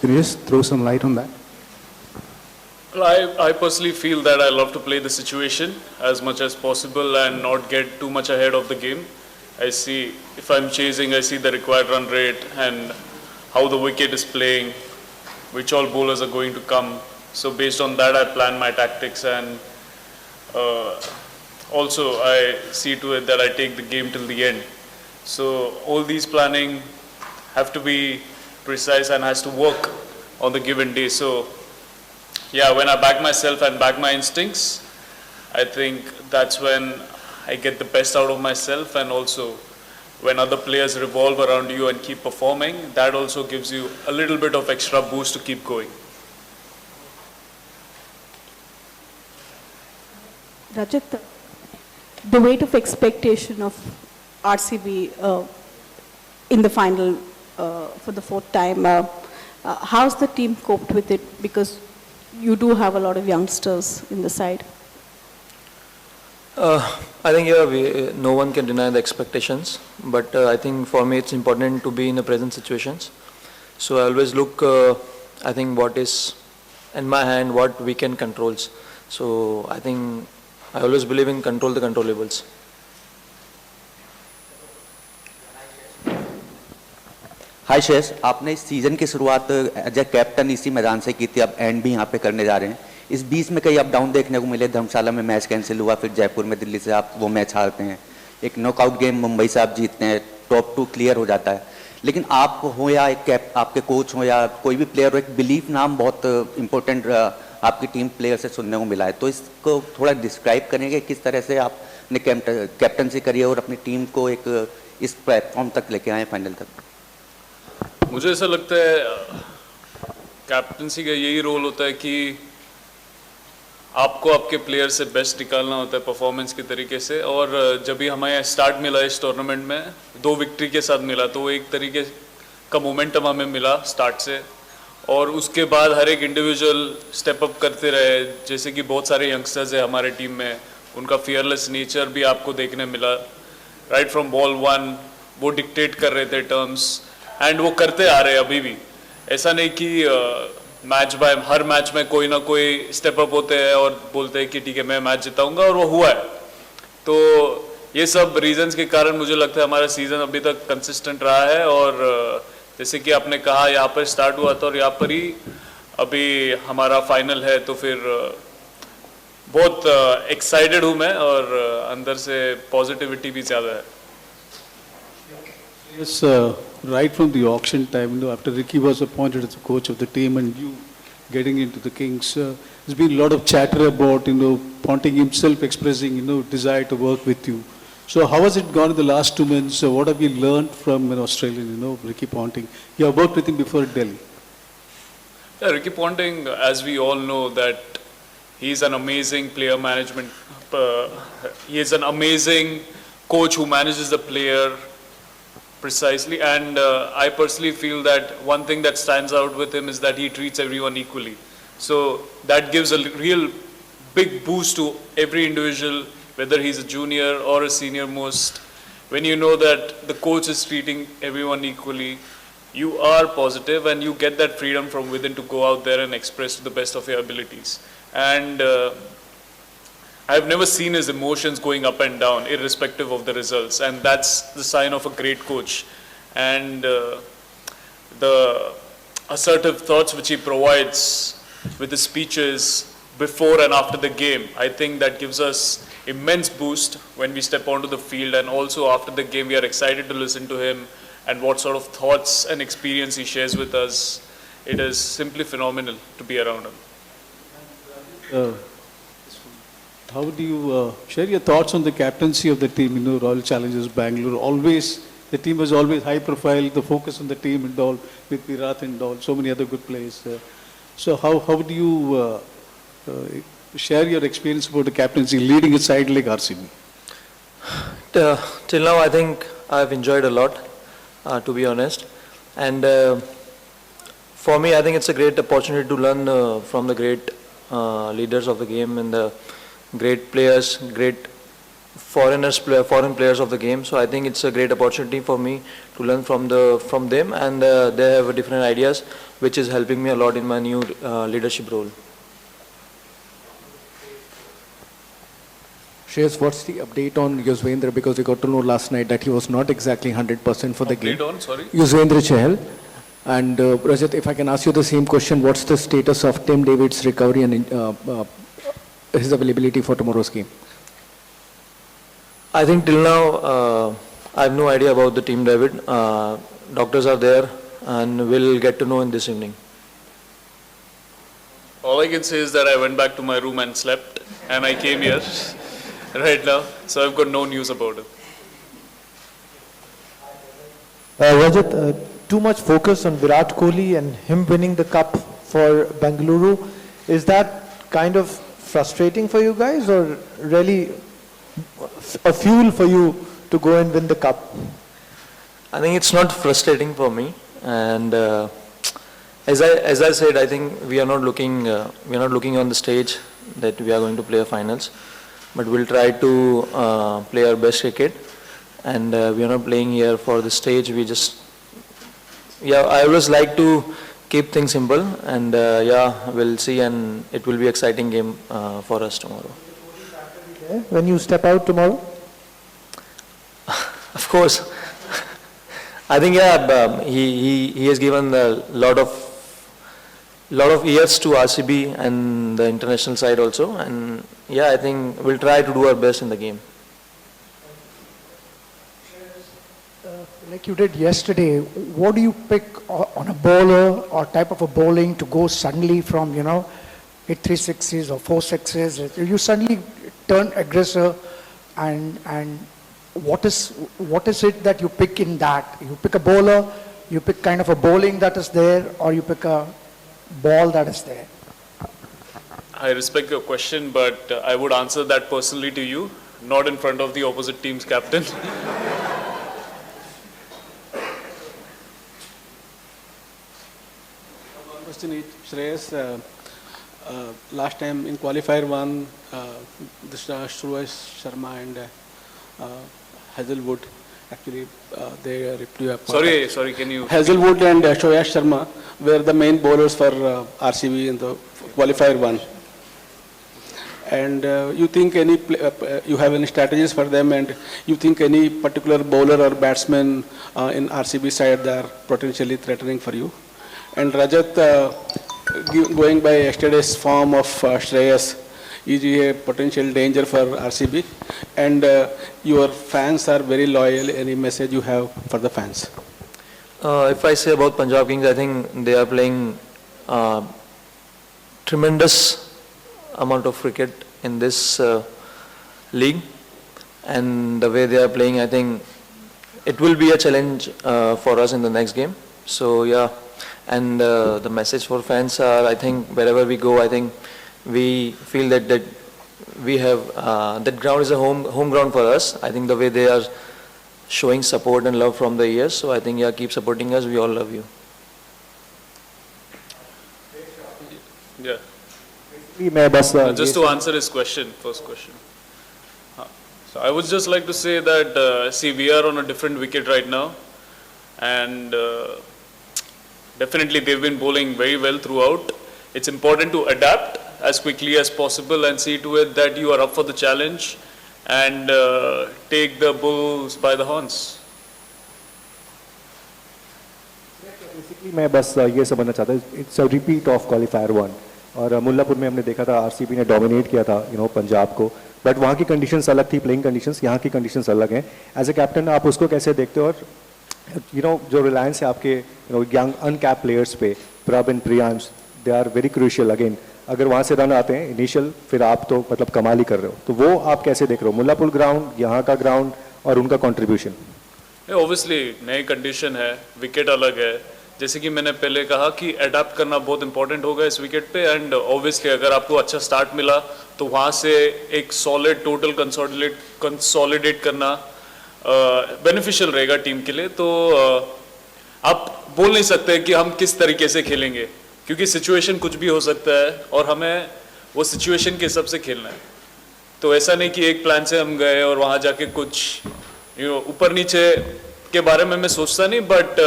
Can you just throw some light on that? Well, I personally feel that I love to play the situation as much as possible and not get too much ahead of the game. I see, if I'm chasing, I see the required run rate and how the wicket is playing, which all bowlers are going to come. So based on that, I plan my tactics, and also I see to it that I take the game till the end. So all these planning have to be precise and has to work on the given day. So yeah, when I back myself and back my instincts, I think that's when I get the best out of myself, and also when other players revolve around you and keep performing, that also gives you a little bit of extra boost to keep going. Rajat, the weight of expectation of RCB in the final for the fourth time, how's the team coped with it? Because you do have a lot of youngsters in the side. I think no one can deny the expectations, but I think for me it's important to be in the present situations. So I always look, I think what is in my hand, what we can controls. So I think I always believe in control the controllables. हाय शेष, आपने इस season की शुरुआत as a captain इसी मैदान से की थी, अब एंड भी यहाँ पे करने जा रहे हैं. इस बीच में कई अप डाउन देखने को मिले, धर्मशाला में मैच कैंसिल हुआ, फिर जयपुर में दिल्ली से आप वो मैच हारते हैं, एक नॉकआउट गेम मुंबई से आप जीतते हैं, टॉप 2 क्लियर हो जाता है. लेकिन आप हो या एक आपके कोच हो या कोई भी प्लेयर हो, एक बिलीफ नाम बहुत इम्पोर्टेंट आपकी टीम प्लेयर से सुनने को मिला है. तो इसको थोड़ा डिस्क्राइब करेंगे किस तरह से आपने कैप्टनसी करी और अपनी टीम को एक इस प्लेटफॉर्म तक लेके आए फाइनल तक. मुझे ऐसा लगता है कैप्टनसी का यही रोल होता है कि आपको आपके प्लेयर से बेस्ट निकालना होता है परफॉर्मेंस के तरीके से. और जब भी हमें स्टार्ट मिला इस टूर्नामेंट में 2 विक्ट्री के साथ मिला, तो वो एक तरीके का मोमेंटम हमें मिला स्टार्ट से, और उसके बाद हर एक इंडिविजुअल स्टेप अप करते रहे. जैसे कि बहुत सारे यंगस्टर्स है हमारे टीम में, उनका फियरलेस नेचर भी आपको देखने मिला. राइट फ्रॉम बॉल 1 वो डिक्टेट कर रहे थे टर्म्स, एंड वो करते आ रहे हैं अभी भी. ऐसा नहीं कि मैच बाय हर मैच में कोई ना कोई स्टेप अप होते हैं और बोलते हैं कि ठीक है मैं मैच जिताऊंगा, और वो हुआ है. तो ये सब रीजंस के कारण मुझे लगता है हमारा सीज़न अभी तक कंसिस्टेंट रहा है. और जैसे कि आपने कहा यहाँ पर स्टार्ट हुआ था और यहाँ पर ही अभी हमारा फाइनल है, तो फिर बहुत एक्साइटेड हूँ मैं, और अंदर से पॉजिटिविटी भी ज़्यादा है. Yes, right from the auction time, after Ricky was appointed as the coach of the team and you getting into the Kings, there's been a lot of chatter about, Ponting himself expressing, desire to work with you. So how has it gone in the last 2 months? What have you learned from an Australian, Ricky Ponting? You have worked with him before at Delhi. Yeah, Ricky Ponting, as we all know, that he's an amazing player management. He is an amazing coach who manages the player precisely, and I personally feel that one thing that stands out with him is that he treats everyone equally. So that gives a real big boost to every individual, whether he's a junior or a senior most. When you know that the coach is treating everyone equally, you are positive and you get that freedom from within to go out there and express to the best of your abilities. And I've never seen his emotions going up and down, irrespective of the results, and that's the sign of a great coach. And the assertive thoughts which he provides with his speeches before and after the game, I think that gives us immense boost when we step onto the field, and also after the game we are excited to listen to him and what sort of thoughts and experience he shares with us. It is simply phenomenal to be around him. How do you share your thoughts on the captaincy of the team, Royal Challengers Bangalore? Always, the team was always high profile, the focus on the team and all, with Virat and all, so many other good players. So how do you share your experience about the captaincy, leading a side like RCB? Till now, I think I've enjoyed a lot, to be honest. And for me, I think it's a great opportunity to learn from the great leaders of the game and the great players, great foreign players of the game. So I think it's a great opportunity for me to learn from them, and they have different ideas, which is helping me a lot in my new leadership role. Shreyas, what's the update on Yuzvendra? Because we got to know last night that he was not exactly 100% for the game. Update on, sorry? Yuzvendra Chahal. And Rajat, if I can ask you the same question, what's the status of Tim David's recovery and his availability for tomorrow's game? I think till now, I have no idea about the team, David. Doctors are there, and we'll get to know in this evening. All I can say is that I went back to my room and slept, and I came here right now, so I've got no news about it. Rajat, too much focus on Virat Kohli and him winning the cup for Bengaluru. Is that kind of frustrating for you guys, or really a fuel for you to go and win the cup? I think it's not frustrating for me, and as I said, I think we are not looking on the stage that we are going to play a finals, but we'll try to play our best cricket, and we are not playing here for the stage. I always like to keep things simple, and we'll see, and it will be exciting game for us tomorrow. When you step out tomorrow? Of course. I think he has given a lot of years to RCB and the international side also, and I think we'll try to do our best in the game. Like you did yesterday, what do you pick on a bowler or type of a bowling to go suddenly from, hit 3 sixes or 4 sixes? You suddenly turn aggressor, and what is it that you pick in that? You pick a bowler, you pick kind of a bowling that is there, or you pick a ball that is there? I respect your question, but I would answer that personally to you, not in front of the opposite team's captain. Question is, Shreyas, last time in qualifier 1, Suresh Sharma and Hazelwood, actually, they ripped you apart. Sorry, can you? Hazelwood and Suresh Sharma were the main bowlers for RCB in the qualifier 1. And you think you have any strategies for them, and you think any particular bowler or batsman in RCB side they are potentially threatening for you? And Rajat, going by yesterday's form of Shreyas, is he a potential danger for RCB? And your fans are very loyal. Any message you have for the fans? If I say about Punjab Kings, I think they are playing tremendous amount of cricket in this league, and the way they are playing, I think it will be a challenge for us in the next game. So and the message for fans are, I think wherever we go, I think we feel that we have that ground is a home ground for us. I think the way they are showing support and love from the years, so I think keep supporting us. We all love you. Yeah. मैं Just to answer his first question. So I would just like to say that, we are on a different wicket right now, and definitely they've been bowling very well throughout. It's important to adapt as quickly as possible and see to it that you are up for the challenge and take the bulls by the horns. Basically मैं बस ये समझना चाहता हूँ, it's a repeat of qualifier 1, और मुल्लापुर में हमने देखा था आरसीबी ने डोमिनेट किया था पंजाब को, बट वहाँ की कंडीशंस अलग थी, प्लेइंग कंडीशंस, यहाँ की कंडीशंस अलग हैं. एज ए कैप्टन आप उसको कैसे देखते हो, और जो रिलायंस है आपके यंग अनकैप प्लेयर्स पे, Prabh and Priyansh, they are very crucial again. अगर वहाँ से रन आते हैं इनिशियल, फिर आप तो मतलब कमाल ही कर रहे हो, तो वो आप कैसे देख रहे हो, मुल्लापुर ग्राउंड, यहाँ का ग्राउंड और उनका कॉन्ट्रीब्यूशन? ऑब्वियसली नई कंडीशन है, विकेट अलग है. जैसे कि मैंने पहले कहा कि अडेप्ट करना बहुत इंपॉर्टेंट होगा इस विकेट पे, एंड ऑब्वियसली अगर आपको अच्छा स्टार्ट मिला तो वहाँ से एक सॉलिड टोटल कंसोलिडेट करना बेनिफिशियल रहेगा टीम के लिए. तो आप बोल नहीं सकते कि हम किस तरीके से खेलेंगे, क्योंकि सिचुएशन कुछ भी हो सकता है और हमें वो सिचुएशन के हिसाब से खेलना है. तो ऐसा नहीं कि एक प्लान से हम गए और वहाँ जाके कुछ ऊपर नीचे के बारे में मैं सोचता नहीं, बट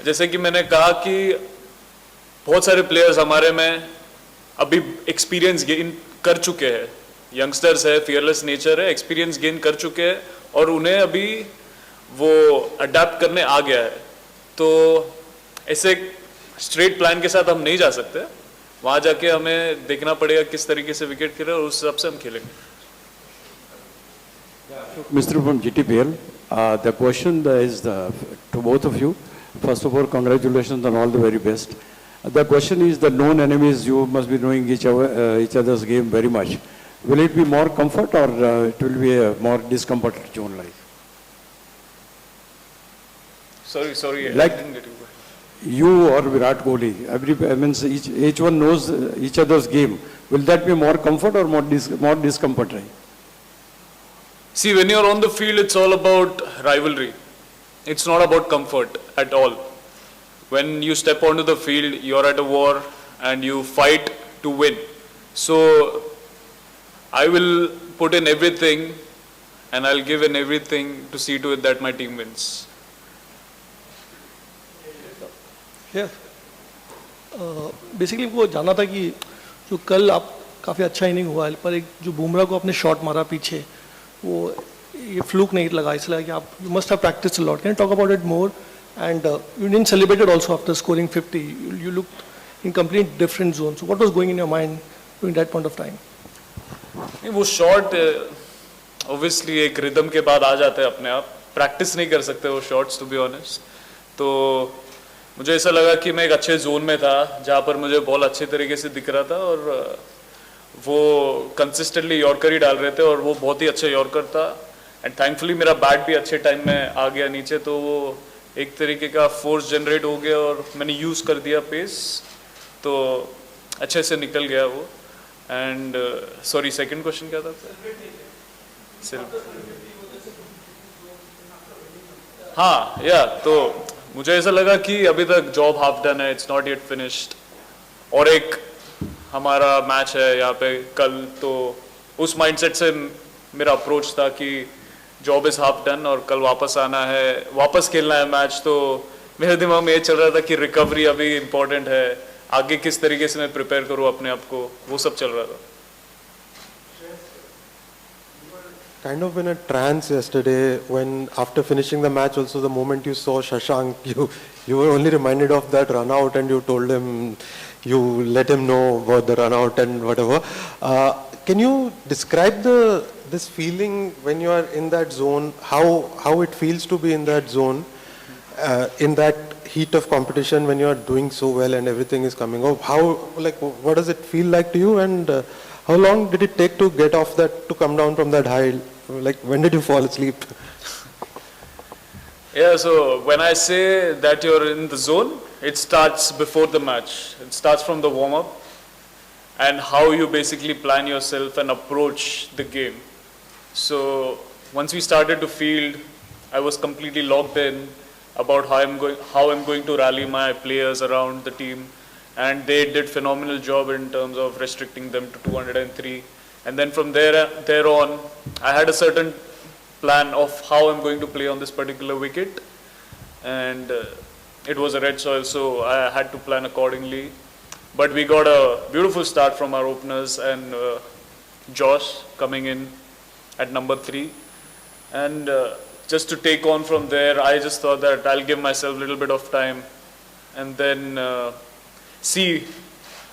जैसे कि मैंने कहा कि बहुत सारे प्लेयर्स हमारे में अभी एक्सपीरियंस गेन कर चुके हैं, यंगस्टर्स है, फियरलेस नेचर है, एक्सपीरियंस गेन कर चुके हैं और उन्हें अभी वो अडेप्ट करने आ गया है। तो ऐसे स्ट्रेट प्लान के साथ हम नहीं जा सकते, वहाँ जाके हमें देखना पड़ेगा किस तरीके से विकेट गिरे और उस हिसाब से हम खेलेंगे। Mr. from GTPL, the question is to both of you. First of all, congratulations and all the very best. The question is the known enemies, you must be knowing each other's game very much. Will it be more comfort or it will be a more discomfort zone like? Sorry, Like- I didn't get you. You or Virat Kohli, each one knows each other's game. Will that be more comfort or more discomfort? Right? See, when you're on the field, it's all about rivalry. It's not about comfort at all. When you step onto the field, you're at a war and you fight to win. So, I will put in everything and I'll give in everything to see to it that my team wins. Basically वो जानना था कि जो कल आप काफ़ी अच्छा inning हुआ है, पर एक जो बुमराह को आपने शॉट मारा पीछे, वो ये फ्लूक नहीं लगा, इसलिए कि आप you must have practice a lot. Can talk about it more? And you didn't celebrated also after scoring 50, you looked in complete different zone. So what was going in your mind during that point of time? नहीं, वो shot obviously एक rhythm के बाद आ जाते हैं अपने आप, practice नहीं कर सकते वो शॉट्स, टू बी ऑनेस्ट। तो मुझे ऐसा लगा कि मैं एक अच्छे जोन में था जहाँ पर मुझे बॉल अच्छे तरीके से दिख रहा था और वो कंसिस्टेंटली यॉर्कर ही डाल रहे थे और वो बहुत ही अच्छा यॉर्कर था। एंड थैंकफुली मेरा बैट भी अच्छे टाइम में आ गया नीचे, तो वो एक तरीके का फोर्स जनरेट हो गया और मैंने यूज़ कर दिया पेस, तो अच्छे से निकल गया वो। एंड सॉरी, सेकंड क्वेश्चन क्या था? हाँ, या तो मुझे ऐसा लगा कि अभी तक जॉब हाफ डन है, इट्स नॉट येट फिनिश्ड, और एक हमारा मैच है यहाँ पे कल, तो उस माइंडसेट से मेरा अप्रोच था कि जॉब इज हाफ डन और कल वापस आना है, वापस खेलना है मैच। तो मेरे दिमाग में ये चल रहा था कि रिकवरी अभी इम्पोर्टेंट है, आगे किस तरीके से मैं प्रिपेयर करूँ अपने आप को, वो सब चल रहा था। Kind of in a trance yesterday when after finishing the match also the moment you saw Shashank you were only reminded of that run out and you told him, you let him know about the run out and whatever. Can you describe this feeling when you are in that zone, how it feels to be in that zone, in that heat of competition when you are doing so well and everything is coming off? How, like, what does it feel like to you, and how long did it take to get off that, to come down from that high? Like, when did you fall asleep? Yeah, so when I say that you're in the zone, it starts before the match. It starts from the warm-up and how you basically plan yourself and approach the game. So once we started to field, I was completely locked in about how I'm going to rally my players around the team, and they did phenomenal job in terms of restricting them to 203. And then from there on, I had a certain plan of how I'm going to play on this particular wicket, and it was a red soil, so I had to plan accordingly. But we got a beautiful start from our openers, and Josh coming in at number 3, and just to take on from there, I just thought that I'll give myself a little bit of time and then see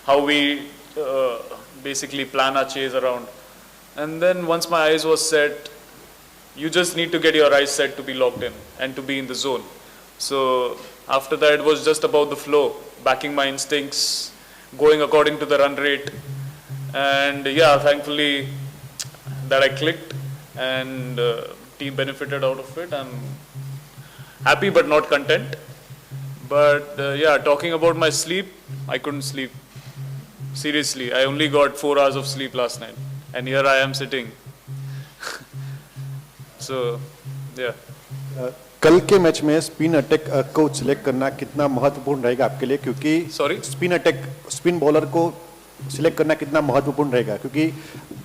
how we basically plan our chase around. And then once my eyes was set, you just need to get your eyes set to be locked in and to be in the zone. So after that, it was just about the flow, backing my instincts, going according to the run rate. And yeah, thankfully that I clicked and team benefited out of it. I'm happy but not content. But yeah, talking about my sleep, I couldn't sleep. Seriously, I only got 4 hours of sleep last night, and here I am sitting. So, yeah. कल के match में spin attack को select करना कितना महत्वपूर्ण रहेगा आपके लिए, क्योंकि Sorry? स्पिन बॉलर को सिलेक्ट करना कितना महत्वपूर्ण रहेगा, क्योंकि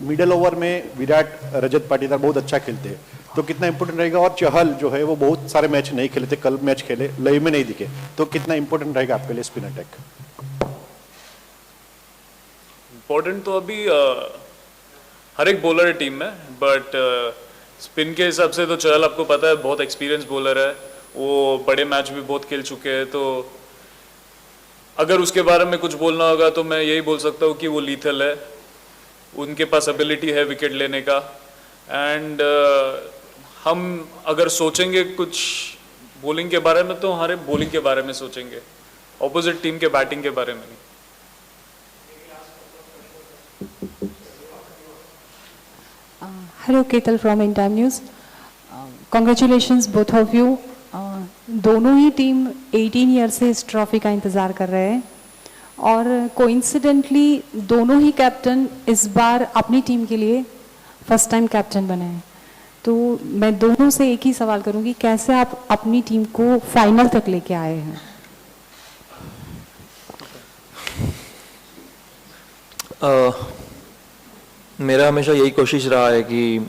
मिडल ओवर में विराट रजत पाटीदार बहुत अच्छा खेलते हैं, तो कितना इंपॉर्टेंट रहेगा? और चहल जो है वो बहुत सारे मैच नहीं खेले थे, कल मैच खेले, लय में नहीं दिखे, तो कितना इंपॉर्टेंट रहेगा आपके लिए स्पिन अटैक? इम्पोर्टेंट तो अभी हर एक बॉलर है टीम में, बट स्पिन के हिसाब से तो चहल आपको पता है बहुत एक्सपीरियंस बॉलर है, वो बड़े मैच भी बहुत खेल चुके हैं, तो अगर उसके बारे में कुछ बोलना होगा तो मैं यही बोल सकता हूँ कि वो लीथल है, उनके पास एबिलिटी है विकेट लेने का। एंड हम अगर सोचेंगे कुछ बॉलिंग के बारे में तो हमारे बॉलिंग के बारे में सोचेंगे, ऑपोजिट टीम के बैटिंग के बारे में नहीं। हेलो, केतल from in time news. Congratulations both of you. दोनों ही टीम 18 ईयर से इस ट्रॉफी का इंतज़ार कर रहे हैं और कोइंसिडेंटली दोनों ही कैप्टन इस बार अपनी टीम के लिए फर्स्ट टाइम कैप्टन बने हैं। तो मैं दोनों से एक ही सवाल करूंगी, कैसे आप अपनी टीम को फाइनल तक लेके आए हैं? मेरा हमेशा यही कोशिश रहा है कि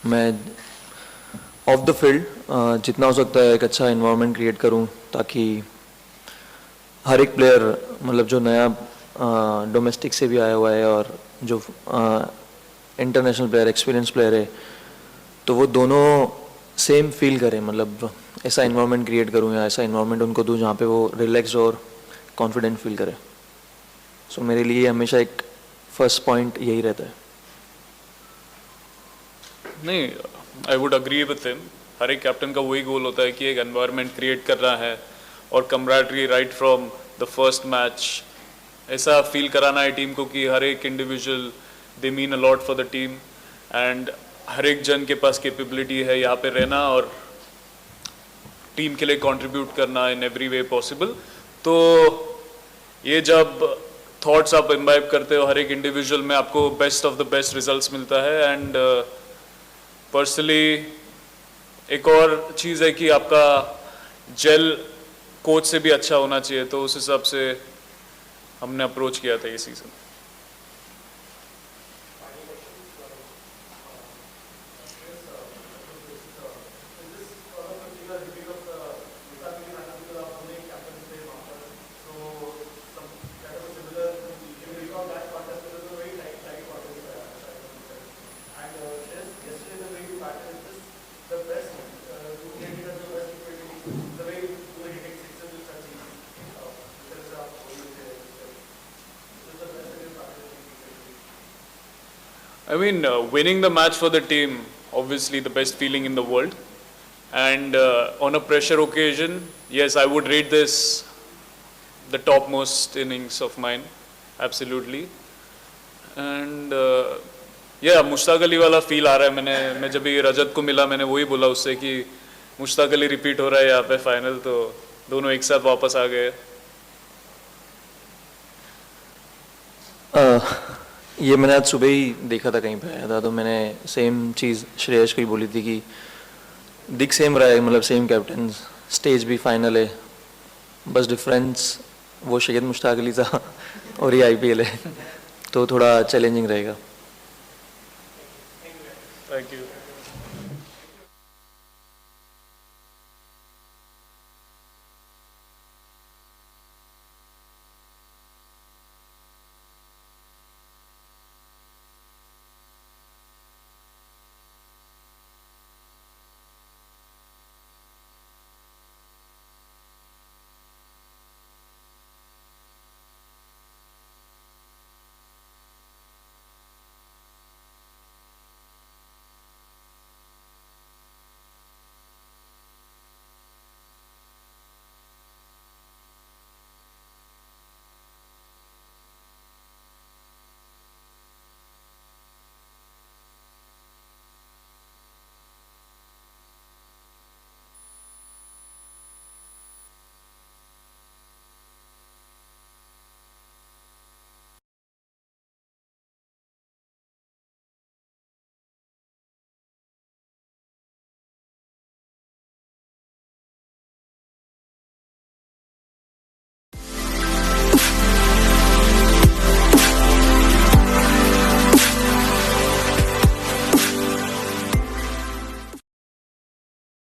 मैं ऑफ द फील्ड जितना हो सकता है एक अच्छा इन्वायरमेंट क्रिएट करूं, ताकि हर एक प्लेयर, मतलब जो नया डोमेस्टिक से भी आया हुआ है और जो इंटरनेशनल प्लेयर, एक्सपीरियंस प्लेयर है, तो वो दोनों सेम फील करें। मतलब ऐसा इन्वायरमेंट क्रिएट करूं या ऐसा इन्वायरमेंट उनको दूं जहाँ पे वो रिलैक्स और कॉन्फिडेंट फील करे। सो मेरे लिए हमेशा एक फर्स्ट पॉइंट यही रहता है। नहीं, I would agree with him. हर एक कैप्टन का वही गोल होता है कि एक एनवायरनमेंट क्रिएट करना है और camaraderie right from the first match ऐसा फील कराना है टीम को कि हर एक individual they mean a lot for the team and हर एक जन के पास कैपेबिलिटी है यहाँ पे रहना और टीम के लिए कंट्रीब्यूट करना इन एवरी वे पॉसिबल। तो ये जब थॉट्स आप इम्बाइब करते हो हर एक इंडिविजुअल में, आपको best of the best results मिलता है। एंड पर्सनली एक और चीज़ है कि आपका जेल कोच से भी अच्छा होना चाहिए, तो उस हिसाब से हमने अप्रोच किया था ये season. I mean, winning the match for the team, obviously the best feeling in the world. And on a pressure occasion, yes, I would rate this the topmost innings of mine, absolutely. And yeah, Mushtaq Ali वाला feel आ रहा है। मैं जब ये रजत को मिला मैंने वही बोला उससे कि मुश्ताक अली रिपीट हो रहा है यहाँ पे फाइनल, तो दोनों एक साथ वापस आ गए। ये मैंने आज सुबह ही देखा था, कहीं पे आया था, तो मैंने सेम चीज़ श्रेयस को ही बोली थी कि दिख सेम रहा है, मतलब सेम कैप्टन, स्टेज भी फाइनल है, बस डिफरेंस वो शहीद मुश्ताक अली था और ये IPL है, तो थोड़ा चैलेंजिंग रहेगा। Thank you.